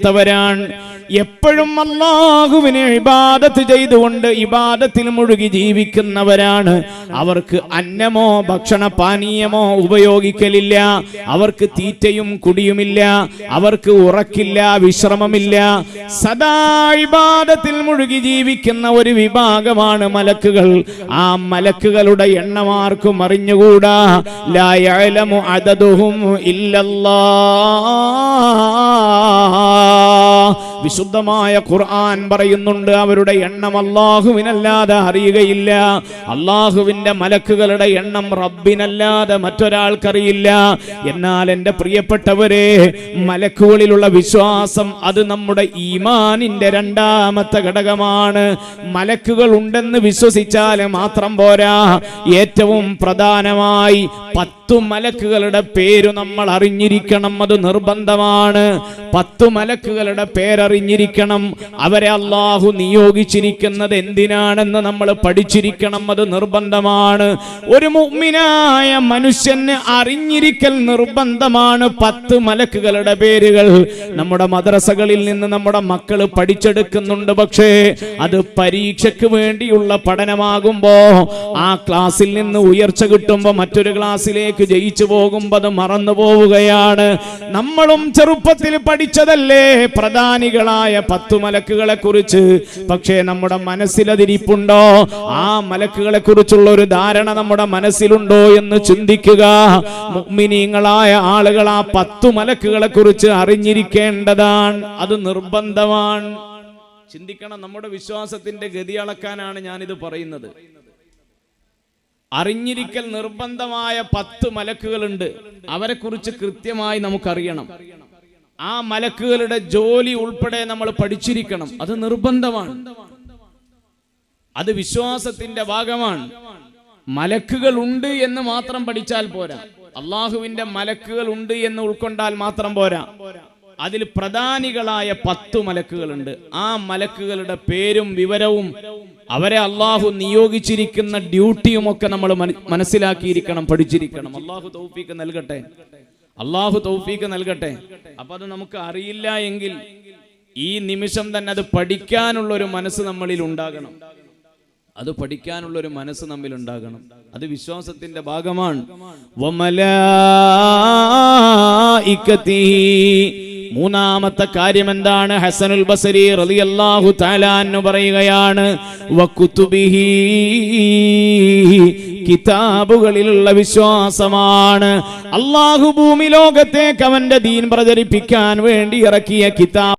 ത്തവരാണ്. എപ്പോഴും അല്ലാഹുവിനെ ഇബാദത്ത് ചെയ്തുകൊണ്ട് ഇബാദത്തിൽ മുഴുകി ജീവിക്കുന്നവരാണ്. അവർക്ക് അന്നമോ ഭക്ഷണ പാനീയമോ ഉപയോഗിക്കലില്ല, അവർക്ക് തീറ്റയും കുടിയുമില്ല, അവർക്ക് ഉറക്കില്ല, വിശ്രമമില്ല. സദാ ഇബാദത്തിൽ മുഴുകി ജീവിക്കുന്ന ഒരു വിഭാഗമാണ് മലക്കുകൾ. ആ മലക്കുകളുടെ എണ്ണം ആർക്കും അറിഞ്ഞുകൂടാ. ലാ യഅലമു അദദുഹും ഇല്ലല്ലാഹ്. വിശുദ്ധമായ ഖുർആൻ പറയുന്നുണ്ട്, അവരുടെ എണ്ണം അല്ലാഹുവിനല്ലാതെ അറിയുകയില്ല. അല്ലാഹുവിന്റെ മലക്കുകളുടെ എണ്ണം റബ്ബിനല്ലാതെ മറ്റൊരാൾക്കറിയില്ല. എന്നാൽ എൻ്റെ പ്രിയപ്പെട്ടവരെ, മലക്കുകളിലുള്ള വിശ്വാസം അത് നമ്മുടെ ഈമാനിന്റെ രണ്ടാമത്തെ ഘടകമാണ്. മലക്കുകൾ ഉണ്ടെന്ന് വിശ്വസിച്ചാൽ മാത്രം പോരാ, ഏറ്റവും പ്രധാനമായി 10 മലക്കുകളുടെ പേര് നമ്മൾ അറിഞ്ഞിരിക്കണം. അത് നിർബന്ധമാണ്. 10 മലക്കുകളുടെ പേരറിഞ്ഞിരിക്കണം. അവരെ അല്ലാഹു നിയോഗിച്ചിരിക്കുന്നത് എന്തിനാണെന്ന് നമ്മൾ പഠിച്ചിരിക്കണം. അത് നിർബന്ധമാണ്. ഒരു മുഅ്മിനായ മനുഷ്യന് അറിഞ്ഞിരിക്കൽ നിർബന്ധമാണ് 10 മലക്കുകളുടെ പേരുകൾ. നമ്മുടെ മദ്രസകളിൽ നിന്ന് നമ്മുടെ മക്കൾ പഠിച്ചെടുക്കുന്നുണ്ട്. പക്ഷേ അത് പരീക്ഷയ്ക്ക് വേണ്ടിയുള്ള പഠനമാകുമ്പോ ആ ക്ലാസ്സിൽ നിന്ന് ഉയർച്ച കിട്ടുമ്പോ മറ്റൊരു ക്ലാസ്സിലേക്ക് ജയിച്ചു പോകുമ്പോ അത് മറന്നു പോവുകയാണ്. നമ്മളും ചെറുപ്പത്തിൽ പഠിച്ചതല്ലേ പ്രധാനികളായ 10 മലക്കുകളെ കുറിച്ച്. പക്ഷേ നമ്മുടെ മനസ്സിലതിരിപ്പുണ്ടോ? ആ മലക്കുകളെ കുറിച്ചുള്ള ഒരു ധാരണ നമ്മുടെ മനസ്സിലുണ്ടോ എന്ന് ചിന്തിക്കുക. മുഅ്മിനീങ്ങളായ ആളുകൾ ആ 10 മലക്കുകളെ കുറിച്ച് അറിഞ്ഞിരിക്കേണ്ടതാണ്. അത് നിർബന്ധമാണ്. ചിന്തിക്കണം. നമ്മുടെ വിശ്വാസത്തിന്റെ ഗതി അളക്കാനാണ് ഞാനിത് പറയുന്നത്. അറിഞ്ഞിരിക്കൽ നിർബന്ധമായ 10 മലക്കുകളുണ്ട്. അവരെ കുറിച്ച് കൃത്യമായി നമുക്കറിയണം. ആ മലക്കുകളുടെ ജോലി ഉൾപ്പെടെ നമ്മൾ പഠിച്ചിരിക്കണം. അത് നിർബന്ധമാണ്. അത് വിശ്വാസത്തിന്റെ ഭാഗമാണ്. മലക്കുകൾ ഉണ്ട് എന്ന് മാത്രം പഠിച്ചാൽ പോരാ. അള്ളാഹുവിന്റെ മലക്കുകൾ ഉണ്ട് എന്ന് ഉൾക്കൊണ്ടാൽ മാത്രം പോരാ. അതിൽ പ്രധാനികളായ 10 മലക്കുകളുണ്ട്. ആ മലക്കുകളുടെ പേരും വിവരവും അവരെ അള്ളാഹു നിയോഗിച്ചിരിക്കുന്ന ഡ്യൂട്ടിയും ഒക്കെ നമ്മൾ മനസ്സിലാക്കിയിരിക്കണം, പഠിച്ചിരിക്കണം. അള്ളാഹു തൗഫീഖ് നൽകട്ടെ. അള്ളാഹു തൗഫീഖ് നൽകട്ടെ. അപ്പൊ അത് നമുക്ക് അറിയില്ല എങ്കിൽ ഈ നിമിഷം തന്നെ അത് പഠിക്കാനുള്ള ഒരു മനസ്സ് നമ്മളിൽ ഉണ്ടാകണം. അത് പഠിക്കാനുള്ള ഒരു മനസ്സ് നമ്മിൽ ഉണ്ടാകണം. അത് വിശ്വാസത്തിന്റെ ഭാഗമാണ്. മൂന്നാമത്തെ കാര്യം എന്താണ്? ഹസനുൽ ബസരി റളിയല്ലാഹു തആല അൻഹു പറയുകയാണ്, വകുതുബിഹി, കിതാബുകളിലുള്ള വിശ്വാസമാണ്. അല്ലാഹു ഭൂമി ലോകത്തേക്ക് അവന്റെ ദീൻ പ്രചരിപ്പിക്കാൻ വേണ്ടി ഇറക്കിയ കിതാബ്